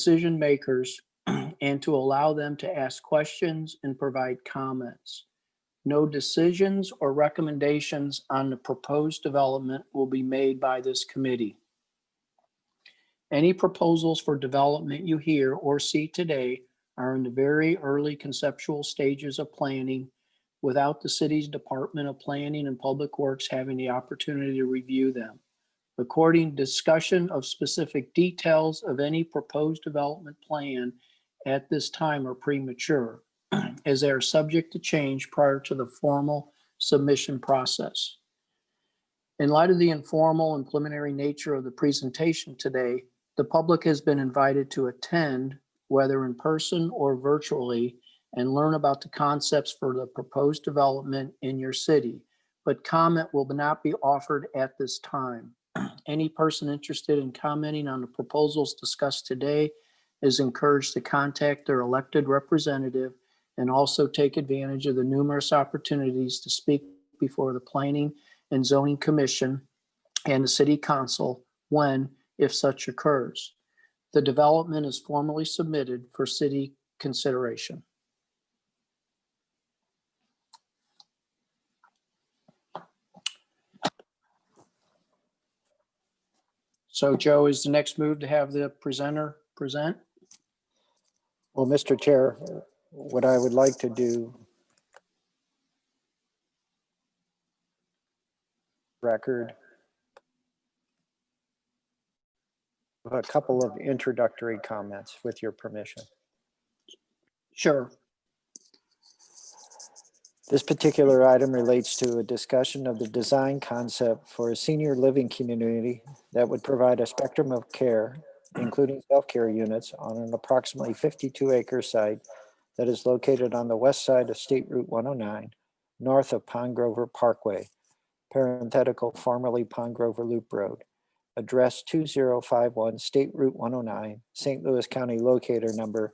decision makers and to allow them to ask questions and provide comments. No decisions or recommendations on the proposed development will be made by this committee. Any proposals for development you hear or see today are in the very early conceptual stages of planning without the city's Department of Planning and Public Works having the opportunity to review them. According discussion of specific details of any proposed development plan at this time are premature, as they are subject to change prior to the formal submission process. In light of the informal and preliminary nature of the presentation today, the public has been invited to attend, whether in person or virtually, and learn about the concepts for the proposed development in your city, but comment will not be offered at this time. Any person interested in commenting on the proposals discussed today is encouraged to contact their elected representative and also take advantage of the numerous opportunities to speak before the Planning and Zoning Commission and the City Council when, if such occurs. The development is formally submitted for city consideration. So Joe, is the next move to have the presenter present? Well, Mr. Chair, what I would like to do record a couple of introductory comments with your permission. Sure. This particular item relates to a discussion of the design concept for a senior living community that would provide a spectrum of care, including self-care units, on an approximately 52-acre site that is located on the west side of State Route 109, north of Pond Grover Parkway, parenthetical formerly Pond Grover Loop Road, address 2051 State Route 109, St. Louis County locator number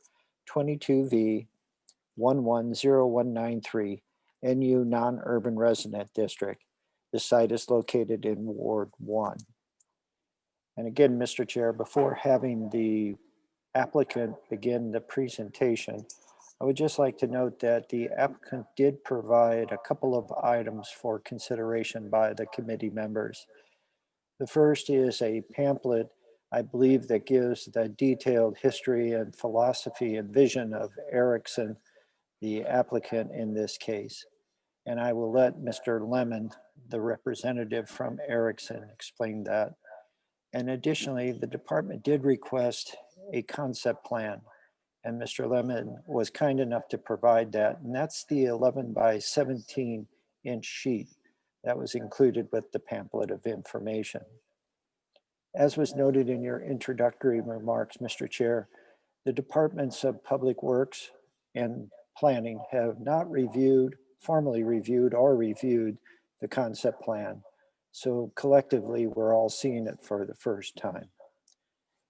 22V110193, NU non-urban resident district. The site is located in Ward 1. And again, Mr. Chair, before having the applicant begin the presentation, I would just like to note that the applicant did provide a couple of items for consideration by the committee members. The first is a pamphlet, I believe, that gives the detailed history and philosophy and vision of Erickson, the applicant in this case. And I will let Mr. Lemon, the representative from Erickson, explain that. And additionally, the department did request a concept plan, and Mr. Lemon was kind enough to provide that. And that's the 11 by 17 inch sheet that was included with the pamphlet of information. As was noted in your introductory remarks, Mr. Chair, the Departments of Public Works and Planning have not formally reviewed the concept plan. So collectively, we're all seeing it for the first time.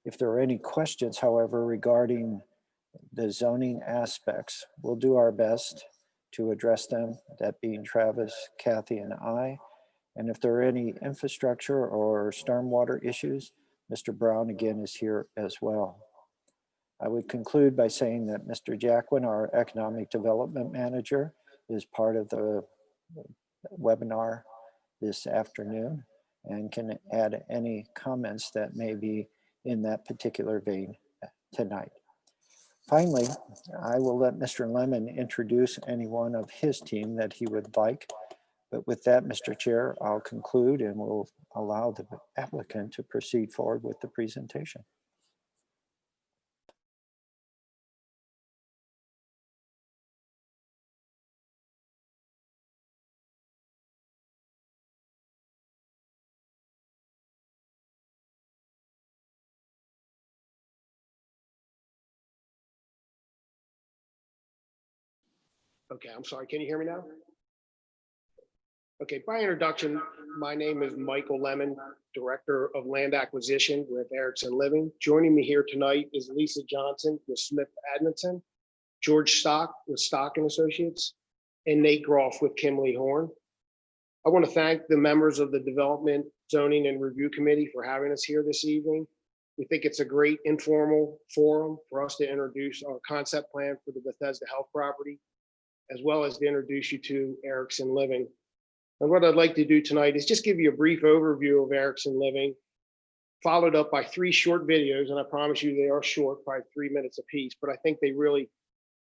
If there are any questions, however, regarding the zoning aspects, we'll do our best to address them, that being Travis, Kathy, and I. And if there are any infrastructure or stormwater issues, Mr. Brown again is here as well. I would conclude by saying that Mr. Jacquin, our Economic Development Manager, is part of the webinar this afternoon and can add any comments that may be in that particular vein tonight. Finally, I will let Mr. Lemon introduce anyone of his team that he would like. But with that, Mr. Chair, I'll conclude and we'll allow the applicant to proceed forward with the presentation. Okay, I'm sorry, can you hear me now? Okay, by introduction, my name is Michael Lemon, Director of Land Acquisition with Erickson Living. Joining me here tonight is Lisa Johnson with Smith Admonton, George Stock with Stock and Associates, and Nate Groff with Kimley Horn. I want to thank the members of the Development, Zoning, and Review Committee for having us here this evening. We think it's a great informal forum for us to introduce our concept plan for the Bethesda Health property, as well as to introduce you to Erickson Living. And what I'd like to do tonight is just give you a brief overview of Erickson Living, followed up by 3 short videos. And I promise you they are short, probably 3 minutes apiece, but I think they really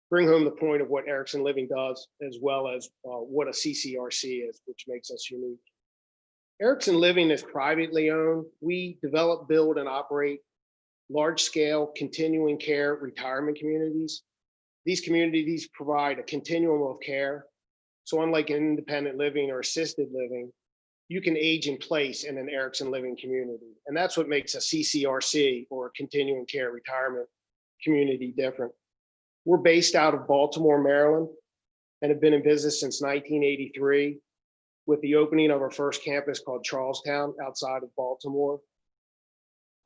bring home the point of what Erickson Living does, as well as what a CCRC is, which makes us unique. Erickson Living is privately owned. We develop, build, and operate large-scale continuing care retirement communities. These communities provide a continuum of care. So unlike independent living or assisted living, you can age in place in an Erickson Living community. And that's what makes a CCRC, or a continuing care retirement community, different. We're based out of Baltimore, Maryland, and have been in business since 1983, with the opening of our first campus called Charlestown outside of Baltimore.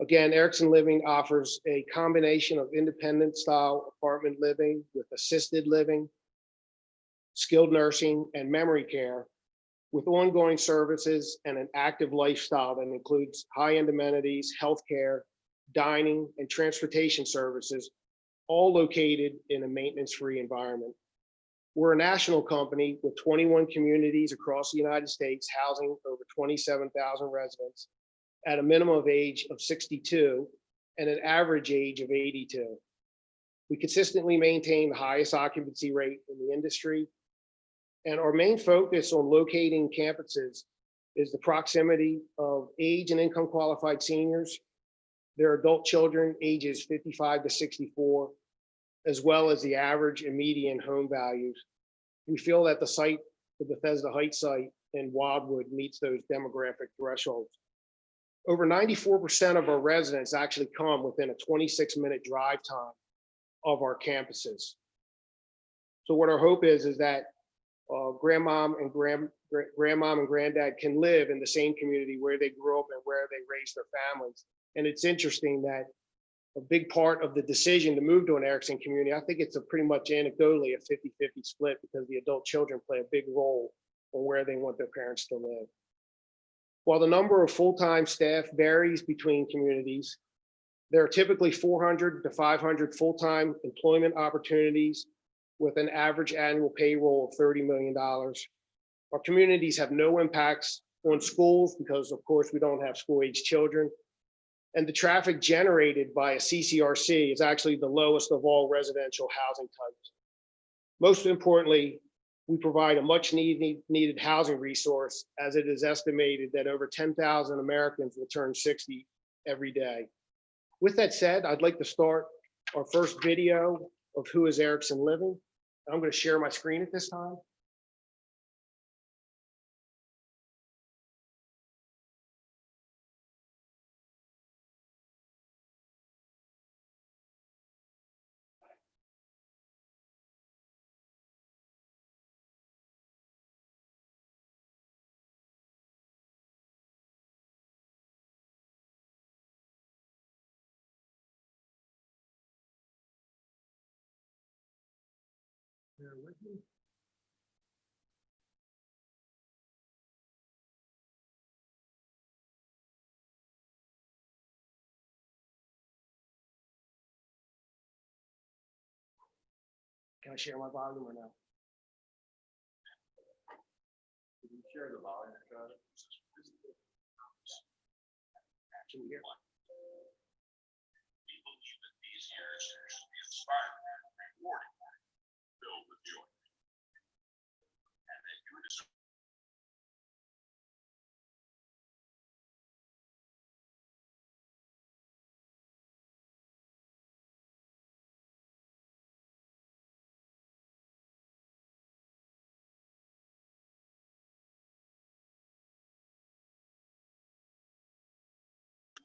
Again, Erickson Living offers a combination of independent style apartment living with assisted living, skilled nursing, and memory care, with ongoing services and an active lifestyle that includes high-end amenities, healthcare, dining, and transportation services, all located in a maintenance-free environment. We're a national company with 21 communities across the United States, housing over 27,000 residents at a minimum age of 62 and an average age of 82. We consistently maintain the highest occupancy rate in the industry. And our main focus on locating campuses is the proximity of age and income qualified seniors, their adult children ages 55 to 64, as well as the average and median home values. We feel that the site, the Bethesda Heights site in Wildwood, meets those demographic thresholds. Over 94% of our residents actually come within a 26-minute drive time of our campuses. So what our hope is that grandmom and granddad can live in the same community where they grew up and where they raised their families. And it's interesting that a big part of the decision to move to an Erickson community, I think it's a pretty much anecdotally a 50-50 split, because the adult children play a big role on where they want their parents to live. While the number of full-time staff varies between communities, there are typically 400 to 500 full-time employment opportunities with an average annual payroll of $30 million. Our communities have no impacts on schools because, of course, we don't have school-age children. And the traffic generated by a CCRC is actually the lowest of all residential housing types. Most importantly, we provide a much needed housing resource, as it is estimated that over 10,000 Americans will turn 60 every day. With that said, I'd like to start our first video of who is Erickson Living. I'm going to share my screen at this time. Bear with me. Can I share my volume or no? Can you share the volume? Can you hear? We believe that these years should be inspiring and rewarding, filled with joy. And that you deserve.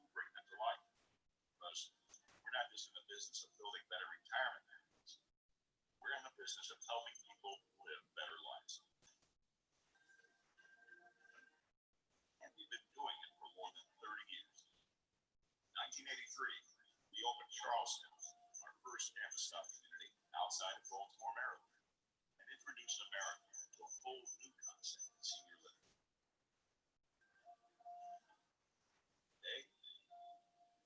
Bring them to life. Because we're not just in the business of building better retirement areas. We're in the business of helping people live better lives. And we've been doing it for more than 30 years. In 1983, we opened Charleston, our first campus-style community outside of Baltimore, Maryland, and introduced America to a whole new concept of senior living. Today,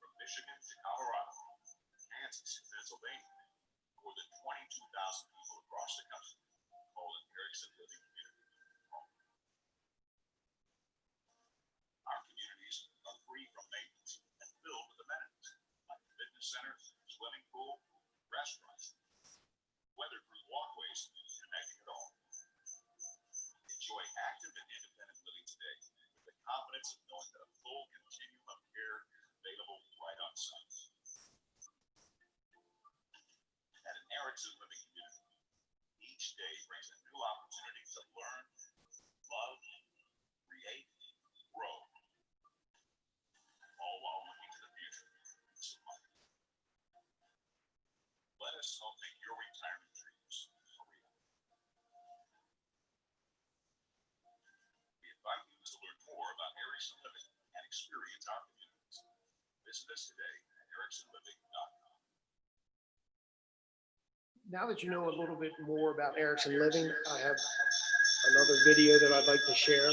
from Michigan to Colorado, Kansas, Pennsylvania, more than 22,000 people across the country call it Erickson Living Community home. Our communities are free from maintenance and filled with amenities like fitness centers, swimming pool, restaurants, weatherproof walkways, connecting it all. Enjoy active and independent living today with the confidence of knowing that a full continuum of care is available right on site. At an Erickson Living Community, each day brings a new opportunity to learn, love, create, grow, all while looking to the future. Let us help make your retirement dreams a reality. We invite you to learn more about Erickson Living and experience our communities. Visit us today at ericksonliving.com. Now that you know a little bit more about Erickson Living, I have another video that I'd like to share.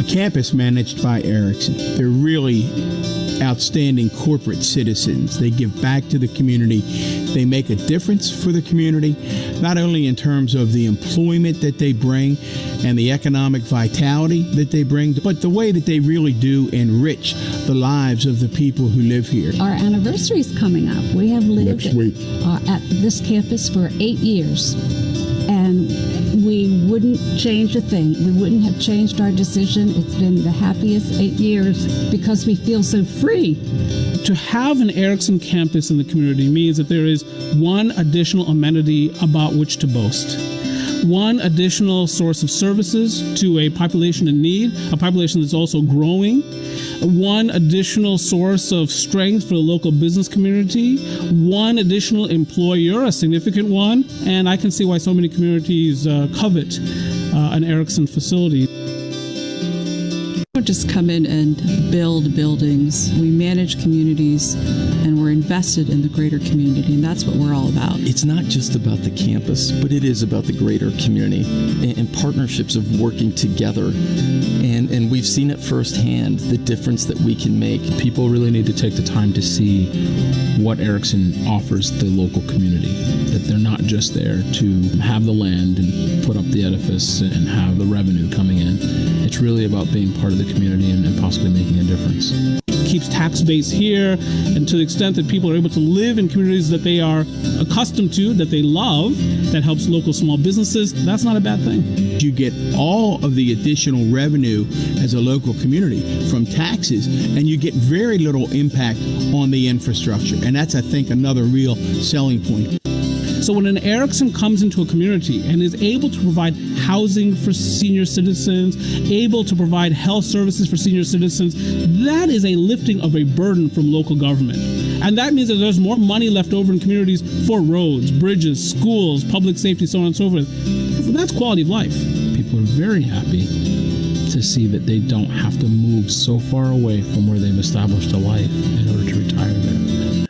Campus managed by Erickson. They're really outstanding corporate citizens. They give back to the community. They make a difference for the community, not only in terms of the employment that they bring and the economic vitality that they bring, but the way that they really do enrich the lives of the people who live here. Our anniversary is coming up. We have lived Next week. At this campus for 8 years, and we wouldn't change a thing. We wouldn't have changed our decision. It's been the happiest 8 years because we feel so free. To have an Erickson campus in the community means that there is one additional amenity about which to boast. One additional source of services to a population in need, a population that's also growing. One additional source of strength for the local business community. One additional employer, a significant one. And I can see why so many communities covet an Erickson facility. We don't just come in and build buildings. We manage communities, and we're invested in the greater community, and that's what we're all about. It's not just about the campus, but it is about the greater community and partnerships of working together. And we've seen it firsthand, the difference that we can make. People really need to take the time to see what Erickson offers the local community, that they're not just there to have the land and put up the edifice and have the revenue coming in. It's really about being part of the community and possibly making a difference. It keeps tax base here, and to the extent that people are able to live in communities that they are accustomed to, that they love, that helps local small businesses, that's not a bad thing. You get all of the additional revenue as a local community from taxes, and you get very little impact on the infrastructure. And that's, I think, another real selling point. So when an Erickson comes into a community and is able to provide housing for senior citizens, able to provide health services for senior citizens, that is a lifting of a burden from local government. And that means that there's more money left over in communities for roads, bridges, schools, public safety, so on and so forth. That's quality of life. People are very happy to see that they don't have to move so far away from where they've established a life in order to retire there.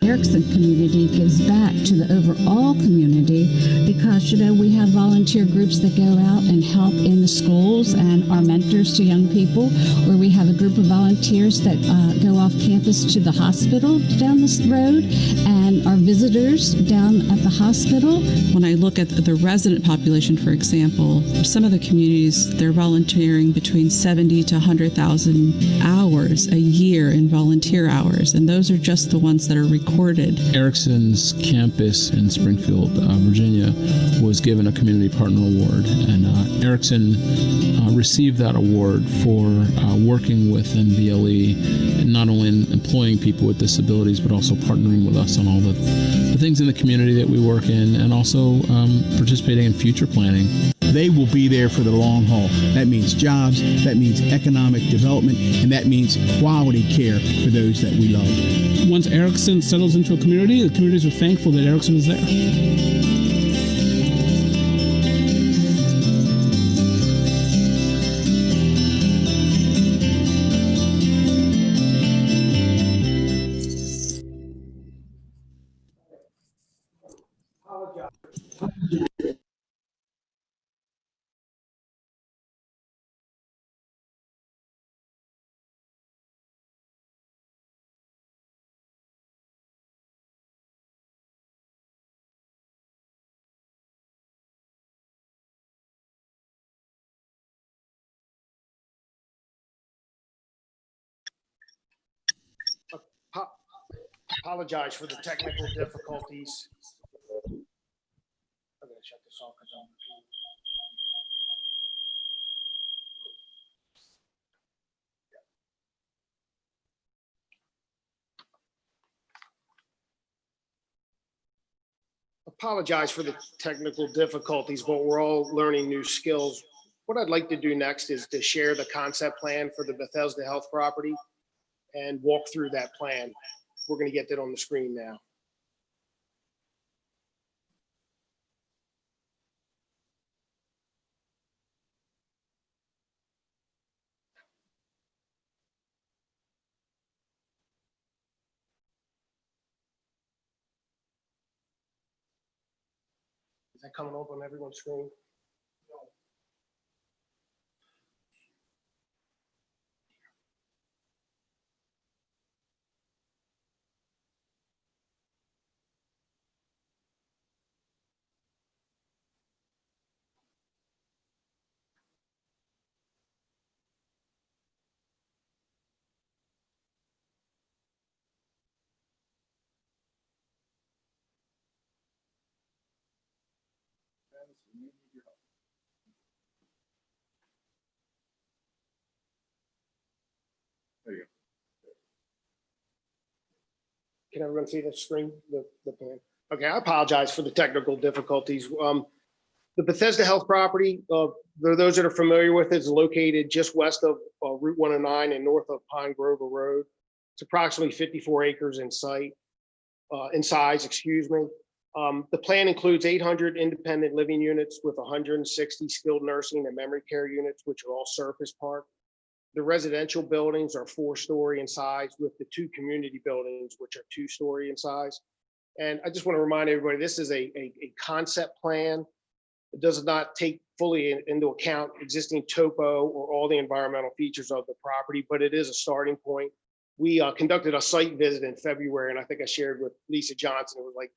Erickson community gives back to the overall community because, we have volunteer groups that go out and help in the schools and are mentors to young people, or we have a group of volunteers that go off campus to the hospital down this road and are visitors down at the hospital. When I look at the resident population, for example, some of the communities, they're volunteering between 70 to 100,000 hours a year in volunteer hours, and those are just the ones that are recorded. Erickson's campus in Springfield, Virginia, was given a Community Partner Award, and Erickson received that award for working with NVLE, and not only in employing people with disabilities, but also partnering with us on all the things in the community that we work in, and also participating in future planning. They will be there for the long haul. That means jobs, that means economic development, and that means quality care for those that we love. Once Erickson settles into a community, the communities are thankful that Erickson is there. Apologize for the technical difficulties. I'm gonna shut this off because I'm. Apologize for the technical difficulties, but we're all learning new skills. What I'd like to do next is to share the concept plan for the Bethesda Health property and walk through that plan. We're going to get that on the screen now. Is that coming up on everyone's screen? Can everyone see the screen, the plan? Okay, I apologize for the technical difficulties. The Bethesda Health property, those that are familiar with it, is located just west of Route 109 and north of Pine Grove Road. It's approximately 54 acres in size, excuse me. The plan includes 800 independent living units with 160 skilled nursing and memory care units, which are all surface park. The residential buildings are 4-story in size, with the 2 community buildings, which are 2-story in size. And I just want to remind everybody, this is a concept plan. It does not take fully into account existing topo or all the environmental features of the property, but it is a starting point. We conducted a site visit in February, and I think I shared with Lisa Johnson, it was like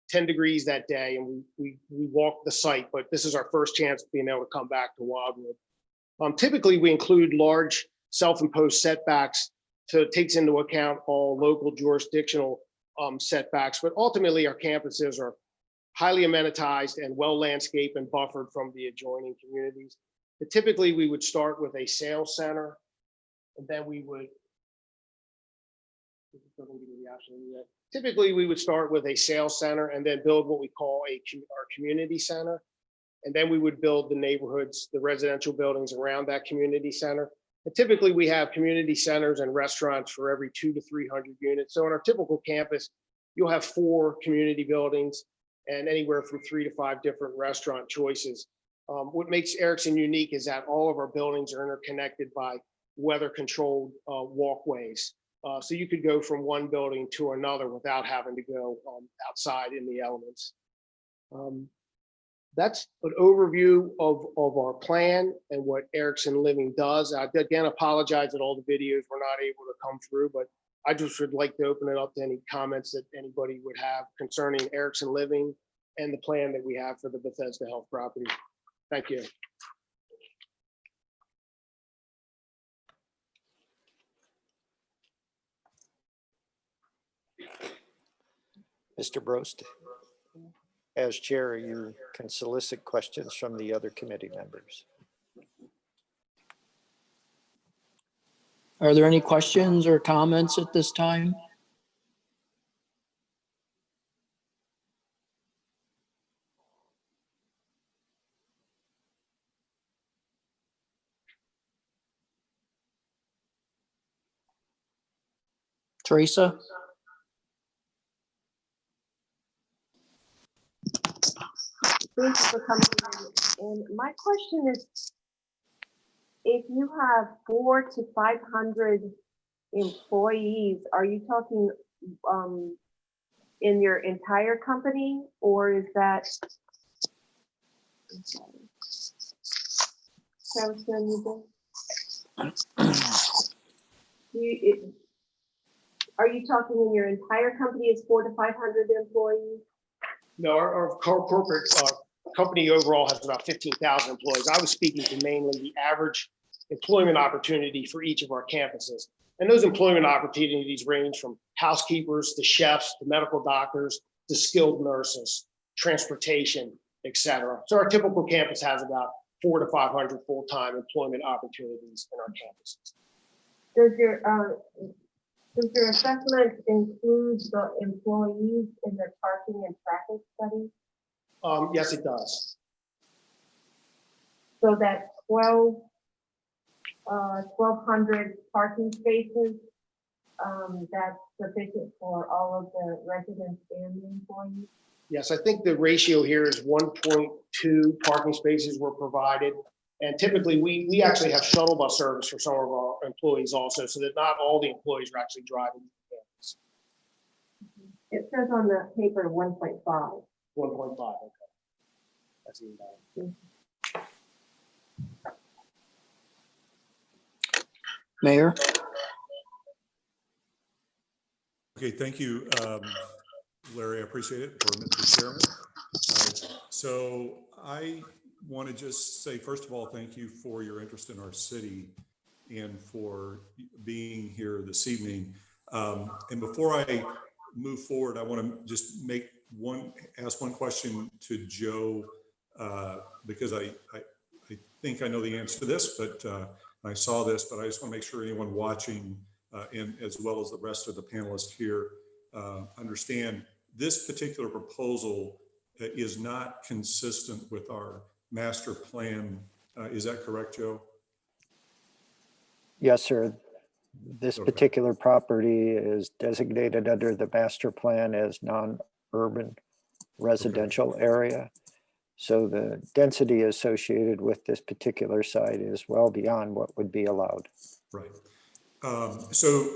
10 degrees that day, and we walked the site, but this is our first chance of being able to come back to Wildwood. Typically, we include large self-imposed setbacks, so it takes into account all local jurisdictional setbacks, but ultimately our campuses are highly amenitized and well landscaped and buffered from the adjoining communities. But typically, we would start with a sales center, and then we would start with a sales center and then build what we call our community center. And then we would build the neighborhoods, the residential buildings around that community center. And typically we have community centers and restaurants for every 200 to 300 units. So on our typical campus, you'll have 4 community buildings and anywhere from 3 to 5 different restaurant choices. What makes Erickson unique is that all of our buildings are interconnected by weather-controlled walkways. So you could go from one building to another without having to go outside in the elements. That's an overview of our plan and what Erickson Living does. I again apologize that all the videos were not able to come through, but I just would like to open it up to any comments that anybody would have concerning Erickson Living and the plan that we have for the Bethesda Health property. Thank you. Mr. Brost, as chair, you can solicit questions from the other committee members. Are there any questions or comments at this time? Teresa? Thank you for coming in. And my question is, if you have 400 to 500 employees, are you talking in your entire company, or is that? Are you talking in your entire company is 400 to 500 employees? No, our corporate company overall has about 15,000 employees. I was speaking to mainly the average employment opportunity for each of our campuses. And those employment opportunities range from housekeepers to chefs to medical doctors to skilled nurses, transportation, et cetera. So our typical campus has about 400 to 500 full-time employment opportunities in our campuses. Does your assessment include the employees in the parking and traffic study? Yes, it does. So that 1,200 parking spaces, that's sufficient for all of the residents and the employees? Yes, I think the ratio here is 1.2 parking spaces were provided. And typically we actually have shuttle bus service for some of our employees also, so that not all the employees are actually driving to the campus. It says on the paper 1.5. 1.5, okay. That's even better. Mayor? Okay, thank you, Larry. I appreciate it for Mr. Chairman. So I want to just say, first of all, thank you for your interest in our city and for being here this evening. And before I move forward, I want to just ask one question to Joe, because I think I know the answer to this, but I saw this, but I just want to make sure anyone watching and as well as the rest of the panelists here understand this particular proposal is not consistent with our master plan. Is that correct, Joe? Yes, sir. This particular property is designated under the master plan as non-urban residential area. So the density associated with this particular site is well beyond what would be allowed. Right. So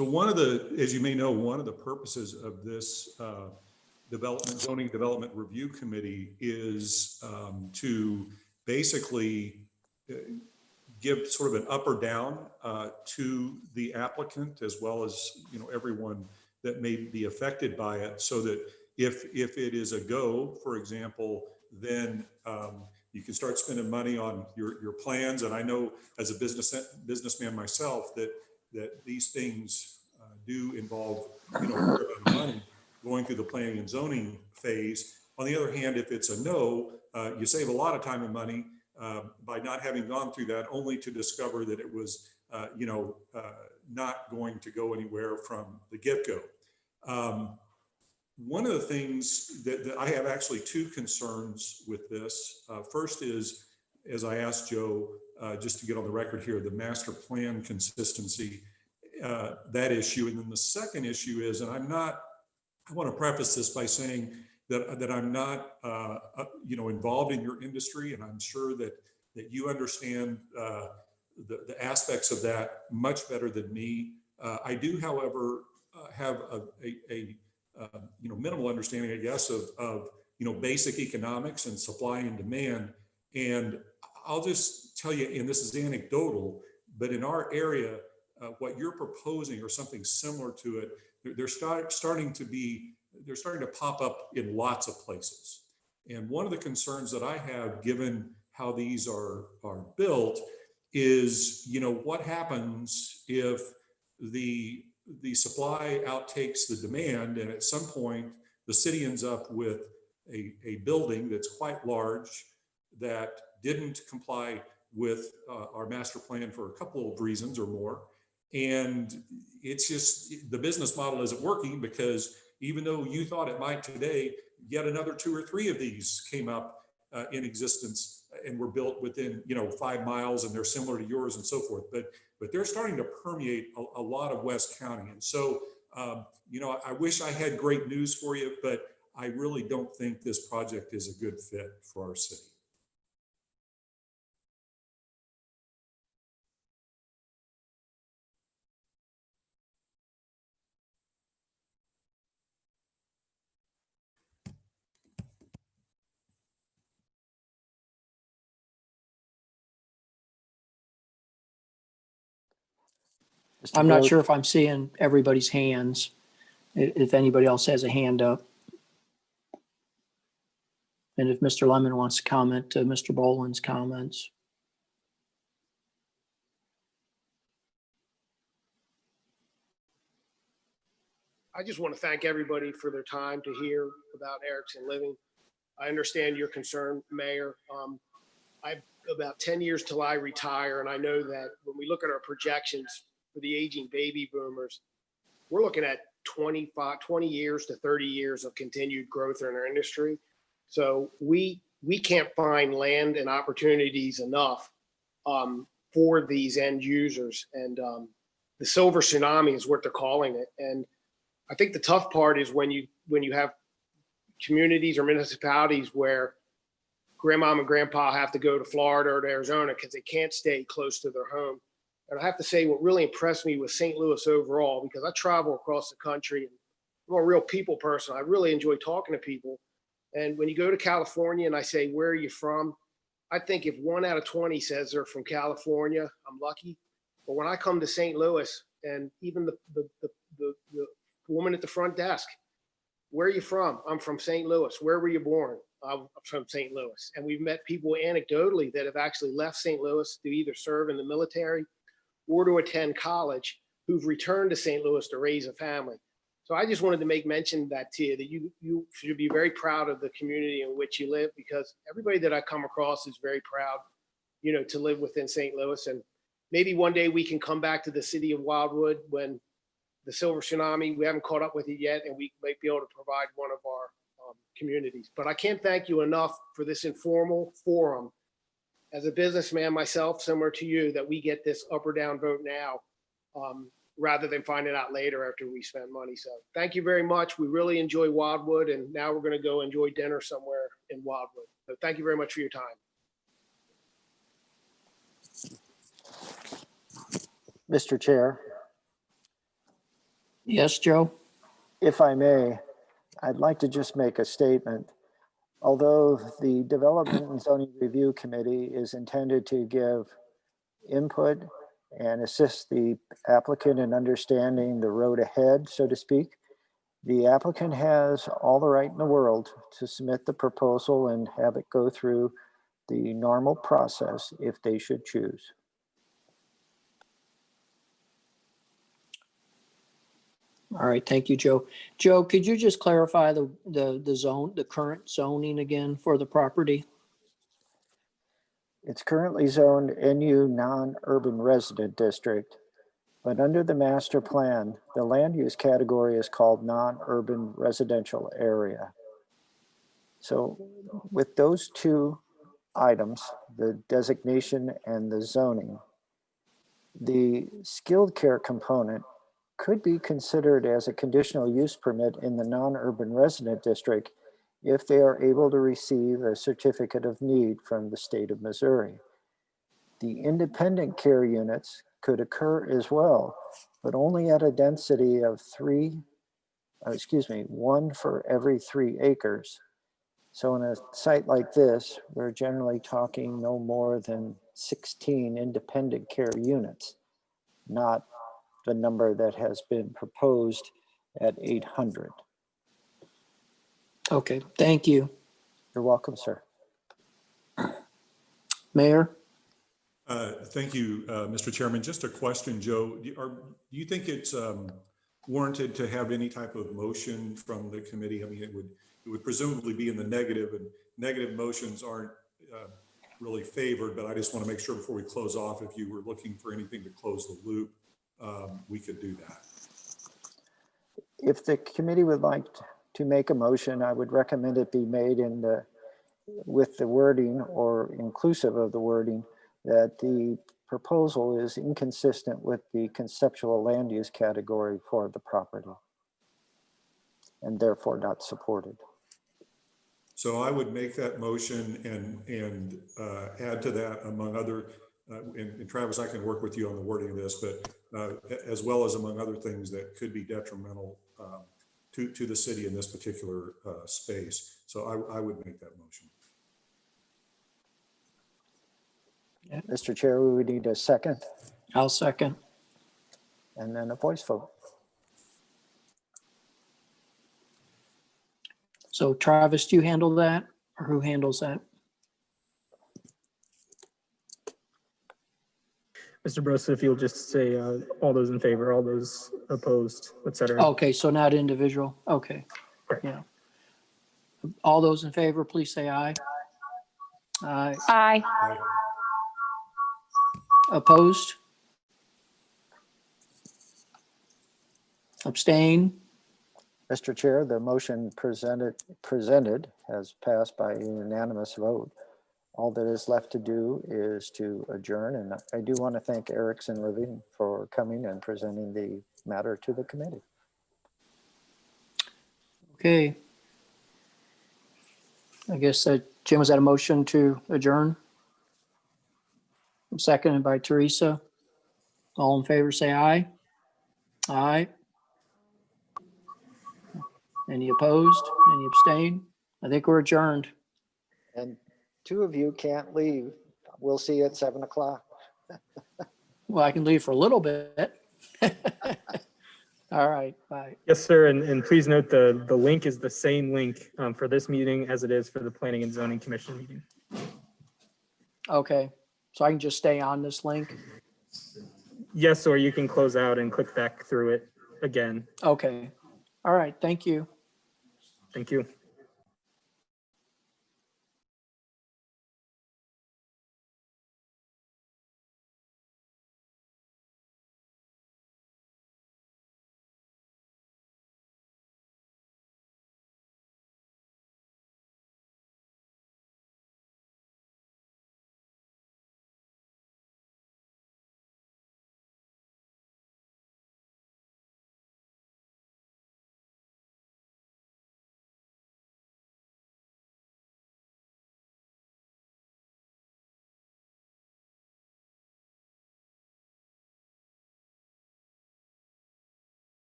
one of the, as you may know, one of the purposes of this zoning development review committee is to basically give sort of an up or down to the applicant, as well as, you know, everyone that may be affected by it, so that if it is a go, for example, then you can start spending money on your plans. And I know as a businessman myself that these things do involve, you know, a fair amount of money going through the planning and zoning phase. On the other hand, if it's a no, you save a lot of time and money by not having gone through that, only to discover that it was, not going to go anywhere from the get-go. One of the things that I have actually two concerns with this. First is, as I asked Joe, just to get on the record here, the master plan consistency, that issue. And then the second issue is, and I want to preface this by saying that I'm not, involved in your industry, and I'm sure that you understand the aspects of that much better than me. I do, however, have a minimal understanding, I guess, of basic economics and supply and demand. And I'll just tell you, and this is anecdotal, but in our area, what you're proposing or something similar to it, they're starting to pop up in lots of places. And one of the concerns that I have, given how these are built, is, what happens if the supply outtakes the demand, and at some point the city ends up with a building that's quite large that didn't comply with our master plan for a couple of reasons or more. And it's just, the business model isn't working, because even though you thought it might today, yet another 2 or 3 of these came up in existence and were built within 5 miles, and they're similar to yours and so forth. But they're starting to permeate a lot of West County. And so, I wish I had great news for you, but I really don't think this project is a good fit for our city. Mr. I'm not Bro- sure if I'm seeing everybody's hands, if anybody else has a hand up. And if Mr. Lemon wants to comment to Mr. Boland's comments. I just want to thank everybody for their time to hear about Erickson Living. I understand your concern, Mayor. I've about 10 years till I retire, and I know that when we look at our projections for the aging baby boomers, we're looking at 20 years to 30 years of continued growth in our industry. So we can't find land and opportunities enough for these end users. And the silver tsunami is what they're calling it. And I think the tough part is when you have communities or municipalities where grandmom and grandpa have to go to Florida or to Arizona because they can't stay close to their home. And I have to say, what really impressed me with St. Louis overall, because I travel across the country and I'm a real people person. I really enjoy talking to people. And when you go to California and I say, where are you from? I think if 1 out of 20 says they're from California, I'm lucky. But when I come to St. Louis, and even the woman at the front desk, where are you from? I'm from St. Louis. Where were you born? I'm from St. Louis. And we've met people anecdotally that have actually left St. Louis to either serve in the military or to attend college, who've returned to St. Louis to raise a family. So I just wanted to make mention of that to you, that you should be very proud of the community in which you live, because everybody that I come across is very proud, to live within St. Louis. And maybe one day we can come back to the city of Wildwood when the silver tsunami, we haven't caught up with it yet, and we might be able to provide one of our communities. But I can't thank you enough for this informal forum. As a businessman myself, similar to you, that we get this up or down vote now, rather than finding out later after we spend money. So thank you very much. We really enjoy Wildwood, and now we're going to go enjoy dinner somewhere in Wildwood. So thank you very much for your time. Mr. Chair, Yes, Joe? if I may, I'd like to just make a statement. Although the Development and Zoning Review Committee is intended to give input and assist the applicant in understanding the road ahead, so to speak, the applicant has all the right in the world to submit the proposal and have it go through the normal process if they should choose. All right, thank you, Joe. Joe, could you just clarify the current zoning again for the property? It's currently zoned NU non-urban resident district, but under the master plan, the land use category is called non-urban residential area. So with those two items, the designation and the zoning, the skilled care component could be considered as a conditional use permit in the non-urban resident district if they are able to receive a certificate of need from the state of Missouri. The independent care units could occur as well, but only at a density of 1 for every 3 acres. So in a site like this, we're generally talking no more than 16 independent care units, not the number that has been proposed at 800. Okay, thank you. You're welcome, sir. Mayor? Thank you, Mr. Chairman. Just a question, Joe. Do you think it's warranted to have any type of motion from the committee? I mean, it would presumably be in the negative, and negative motions aren't really favored, but I just want to make sure before we close off, if you were looking for anything to close the loop, we could do that. If the committee would like to make a motion, I would recommend it be made with the wording or inclusive of the wording that the proposal is inconsistent with the conceptual land use category for the property and therefore not supported. So I would make that motion and add to that among other, and Travis, I can work with you on the wording of this, but as well as among other things that could be detrimental to the city in this particular space. So I would make that motion. Mr. Chair, we would need a second I'll second. and then a voice vote. So Travis, do you handle that, or who handles that? Mr. Brosa, if you'll just say all those in favor, all those opposed, et cetera. Okay, so not individual. Okay, Correct. yeah. All those in favor, please say aye. Aye. Aye. Opposed? Abstain? Mr. Chair, the motion presented has passed by a unanimous vote. All that is left to do is to adjourn, and I do want to thank Erickson Living for coming and presenting the matter to the committee. Okay. I guess Jim, was that a motion to adjourn? Seconded by Teresa. All in favor, say aye. Aye. Any opposed? Any abstain? I think we're adjourned. And 2 of you can't leave. We'll see you at 7 o'clock. Well, I can leave for a little bit. All right, bye. Yes, sir. And please note the link is the same link for this meeting as it is for the Planning and Zoning Commission meeting. Okay, so I can just stay on this link? Yes, or you can close out and click back through it again. Okay, all right, thank you. Thank you.